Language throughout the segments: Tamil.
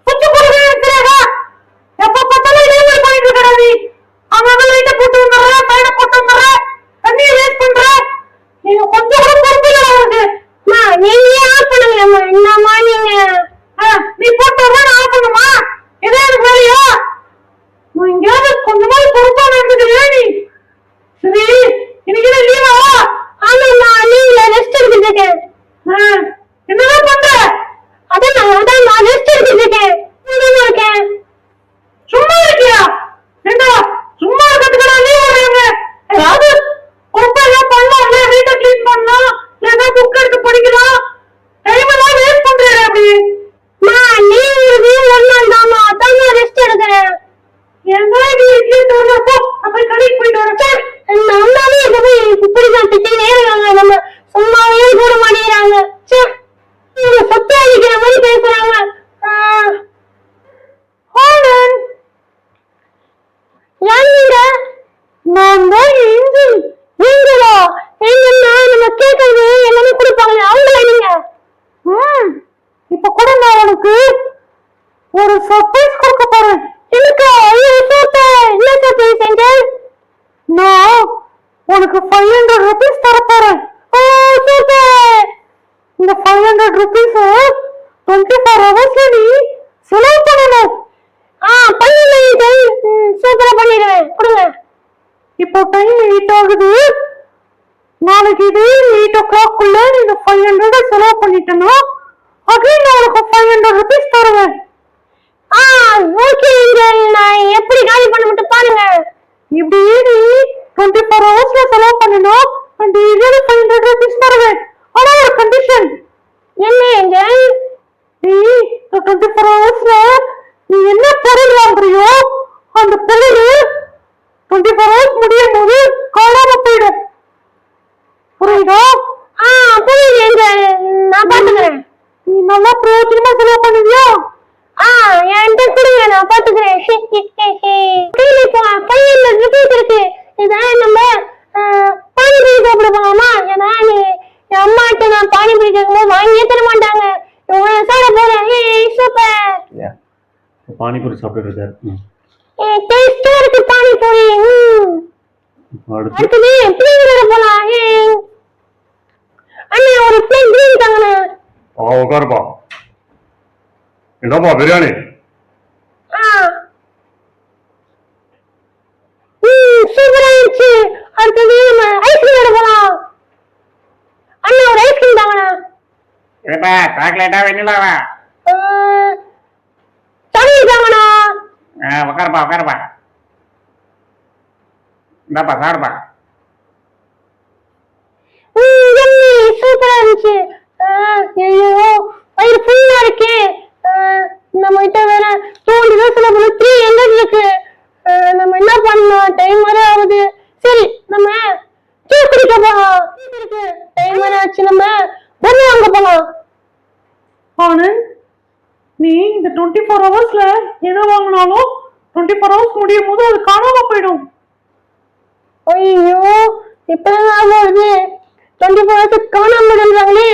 குச்சி கொடுக்குறா எப்ப பார்த்தாலும் இதே மாதிரி பண்ணிட்டு இருக்கடா நீ. அவங்க லைட்ட போட்டு வந்துடுற, பையனை போட்டு வந்துடுற, தண்ணியை வேஸ்ட் பண்ற. நீங்க கொஞ்சம் கூட பொறுப்பு இல்லை அவனுக்கு. நீங்க ஆஃப் பண்ணுங்களேம்மா. என்னம்மா நீங்க நீ போட்டு நான் ஆஃப் பண்ணுமா? இதே எனக்கு வேலையா? எங்கேயாவது கொஞ்சமாவது பொறுப்பா நடந்துக்கிறியா நீ? சரி இன்னைக்கு லீவா? ஆமாம்மா லீவ்ல ரெஸ்ட் எடுத்துட்டு இருக்கேன். என்னதான் பண்ற? அதான் நான் ரெஸ்ட் எடுத்துட்டு இருக்கேன். இருக்கேன். சும்மா இருக்கியா? ஏண்டா சும்மா இருக்கிறதுக்கடா லீவ் வர்றாங்க. ஏதாவது பொறுப்பா ஏதாவது பண்ணலாம், இல்ல வீட்டை கிளீன் பண்ணலாம், இல்ல புக் எடுத்து படிக்கலாம். டைம் எல்லாம் வேஸ்ட் பண்றேன் அப்படி. லீவ் ஒரு நாள் தாமா, அதான் நான் ரெஸ்ட் எடுக்கிறேன். எங்க நீ இட்லி தோணுப்போ அப்ப கடைக்கு போயிட்டு வரேன். நம்மளாவே இப்படி தான் திட்டினே இருக்காங்க. நம்ம சும்மாவே கூட மாட்டேங்கிறாங்க. சொத்து அழிக்கிற மாதிரி பேசுறாங்க. நான் தான் ஏஞ்சல். நீங்களா? ஏஞ்சல்னா நம்ம கேட்கறது எல்லாமே கொடுப்பாங்களே, அவங்கள நீங்க? இப்ப கூட நான் உனக்கு ஒரு சர்ப்ரைஸ் கொடுக்க போறேன். எனக்கு என்ன சர்ப்ரைஸ் ஏஞ்சல்? நான் உனக்கு 500 rupees தர போறேன். இந்த 500 rupees 24 hours நீ செலவு பண்ணணும். பண்ணிடுவேன். சூப்பரா பண்ணிடுவேன். கொடுங்க. இப்போ டைம் 8 ஆகுது. நாளைக்கு இது 8 o'clock நீ இந்த 500 செலவு பண்ணிட்டனா அகைன் நான் உனக்கு 500 rupees தருவேன். ஓகே ஏஞ்சல், நான் எப்படி காலி பண்ண மட்டும் பாருங்க. இப்படியே நீ 24 hours செலவு பண்ணணும். அந்த இதே 500 rupees தருவேன். ஆனா ஒரு கண்டிஷன். என்ன ஏஞ்சல்? நீ 24 hours நீ என்ன பொருள் வாங்குறியோ அந்த பொருள் 24 hours முடியும் போது காணாம போயிடும். புரியுதா? புரியுது ஏஞ்சல், நான் பாத்துக்கிறேன். நீ நல்லா பிரயோஜனமா செலவு பண்ணுவியா? என்கிட்ட கொடுங்க, நான் பாத்துக்கிறேன். கையில rupees இருக்கு. இதான் நம்ம பானிபூரி சாப்பிட போலாமா? ஏன்னா நீ என் அம்மாட்ட நான் பானிபூரி கேட்கும்போது வாங்கியே தர மாட்டாங்க. சாப்பிட போறேன். சூப்பர். பானிபூரி சாப்பிட்டு இருக்காரு. டேஸ்டா இருக்கு பானிபூரி. அடுத்தது பிளேன் போலாம். அண்ணா ஒரு பிளேன் கிரீன் தாங்கண்ணா. உட்காருப்பா. என்னப்பா பிரியாணி? சூப்பரா இருந்துச்சு. அடுத்தது நம்ம ஐஸ்கிரீம் போலாம். அண்ணா ஒரு ஐஸ்கிரீம் தாங்கண்ணா. சாக்லேட்டா வெண்ணிலாவா? சாக்லேட் தாங்கண்ணா. உட்காருப்பா உட்காருப்பா. இந்தாப்பா சாப்பிடுப்பா. சூப்பரா இருந்துச்சு. ஐயோ வயிறு ஃபுல்லா இருக்கே. நம்ம கிட்ட வேற 200 ரூபாய் 300 இருக்கு. நம்ம என்ன பண்ணலாம்? டைம் வர ஆகுது. சரி நம்ம ஜூஸ் குடிக்க போலாம். டைம் வர ஆச்சு. நம்ம பொருள் வாங்க போலாம். ஆனந்த், நீ இந்த 24 hours எதை வாங்கினாலும் 24 hours முடியும் போது அது காணாம போயிடும். ஐயோ இப்பதான் வருது. 24 hours காணாம போயிடுறாங்களே.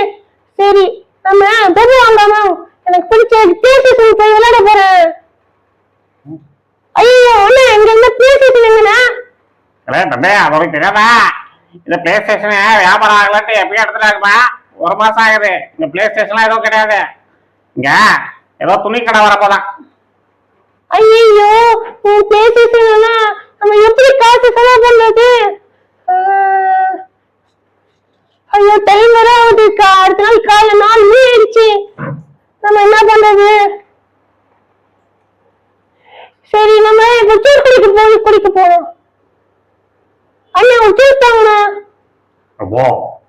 சரி நம்ம பொருள் வாங்காம எனக்கு பிடிச்ச பிளேஸ்டேஷன் போய் விளையாட போறேன். ஐயோ அண்ணா இங்க இருந்து பிளேஸ்டேஷன் எங்கண்ணா? தம்பி அது உனக்கு தெரியாதா? இந்த பிளே ஸ்டேஷன் வியாபாரம் ஆகலான்ட்டு எப்பயும் எடுத்துட்டாங்கப்பா. 1 மாசம் ஆகுது. இந்த பிளே ஸ்டேஷன்லாம் எதுவும் கிடையாது. இங்க ஏதோ துணி கடை வரப்போதான். ஐயோ பிளேஸ்டேஷன் நம்ம எப்படி காசு செலவு பண்றது? ஐயோ டைம் வர ஆகுது. அடுத்த நாள் காலைல 4 மணி ஆயிடுச்சு. நம்ம என்ன பண்றது? சரி நம்ம இப்ப ஜூஸ் குடிக்க போறோம். அண்ணா ஒரு ஜூஸ் தாங்கண்ணா. அப்போ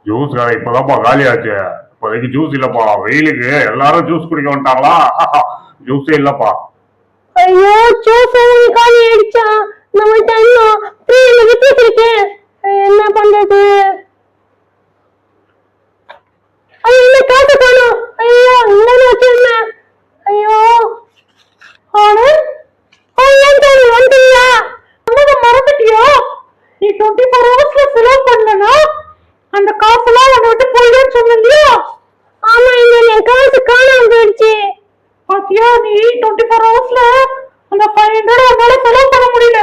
ஜூஸ் கடை இப்பதான்ப்பா காலி ஆச்சு. இப்போதைக்கு ஜூஸ் இல்லப்பா. வெயிலுக்கு எல்லாரும் ஜூஸ் குடிக்க வந்துட்டாங்களா? ஜூஸே இல்லப்பா. ஐயோ ஜூஸ் காலி ஆயிடுச்சா? நம்மகிட்ட இன்னும் 300 rupees இருக்கு. என்ன பண்றது? ஐயோ என்ன காசு காணும். ஐயோ இந்த வச்சிருந்தேன். ஐயோ ஆனந்த் வந்துட்டியா? மறந்துட்டியோ? நீ 24 hours செலவு பண்ணனா அந்த காசுலாம் உன்னை விட்டு போயிடுன்னு சொன்னியா? ஆமா என் காசு காணாம போயிடுச்சு. பாத்தியா நீ 24 ஹவர்ஸ்ல அந்த 500 உன்னால செலவு பண்ண முடியல.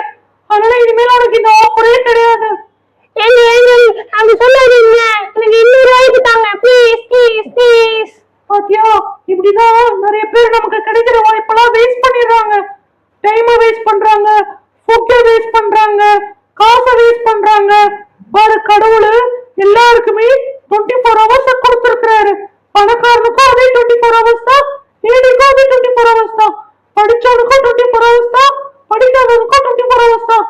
அதனால இனிமேல் உனக்கு இந்த ஆஃபரே கிடையாது. ஏங்க அப்படி சொல்லாதீங்க, எனக்கு 200 ரூபாய்க்கு தாங்க ப்ளீஸ் ப்ளீஸ் ப்ளீஸ். பாத்தியா இப்படிதான் நிறைய பேர் நமக்கு கிடைக்கிற வாய்ப்பெல்லாம் வேஸ்ட் பண்ணிடுறாங்க. டைமை வேஸ்ட் பண்றாங்க, ஃபுட்டை வேஸ்ட் பண்றாங்க, காசை வேஸ்ட் பண்றாங்க. பாரு கடவுள் எல்லாருக்குமே 24 ஹவர்ஸ் கொடுத்துருக்காரு. பணக்காரனுக்கும் அதே 24 ஹவர்ஸ் தான், ஏழைக்கும் அதே 24 ஹவர்ஸ் தான், படிச்சவனுக்கும் 24 ஹவர்ஸ் தான், படிக்காதவனுக்கும் 24 ஹவர்ஸ் தான்.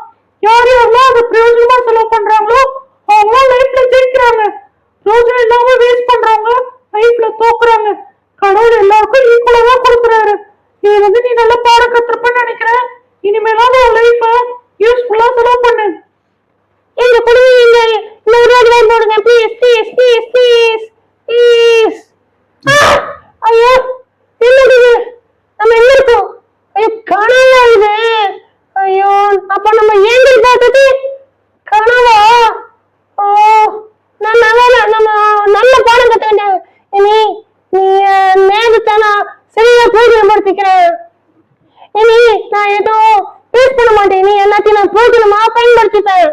யார் யாரெல்லாம் அதை பிரயோஜனமா செலவு பண்றாங்களோ அவங்களாம் லைஃப்ல ஜெயிக்கிறாங்க. பிரயோஜனம் இல்லாம வேஸ்ட் பண்றவங்க லைஃப்ல தோக்குறாங்க. கடவுள் எல்லாருக்கும் ஈக்குவலா தான் கொடுக்குறாரு. இது நீ நல்ல பாடம் கத்துருப்பேன்னு நினைக்கிறேன். இனிமேலாவது உன் லைஃப யூஸ்ஃபுல்லா செலவு பண்ணு. எங்க கொடுங்க, 100 ரூபாய் போடுங்க please please please please please. ஐயோ என்னது நம்ம எங்க இருக்கோம்? ஐயோ கனவா இது? ஐயோ அப்ப நம்ம ஏங்கல் பார்த்தது கனவா? ஓ நான் நம்ம நல்ல பாடம் கத்துக்கிட்டேன். இனி நீ நேரத்தை நான் சரியா பிரயோஜனப்படுத்திக்கிறேன். இனி நான் எதுவும் யூஸ் பண்ண மாட்டேன். நீ எல்லாத்தையும் நான் பிரயோஜனமா பயன்படுத்திப்பேன்.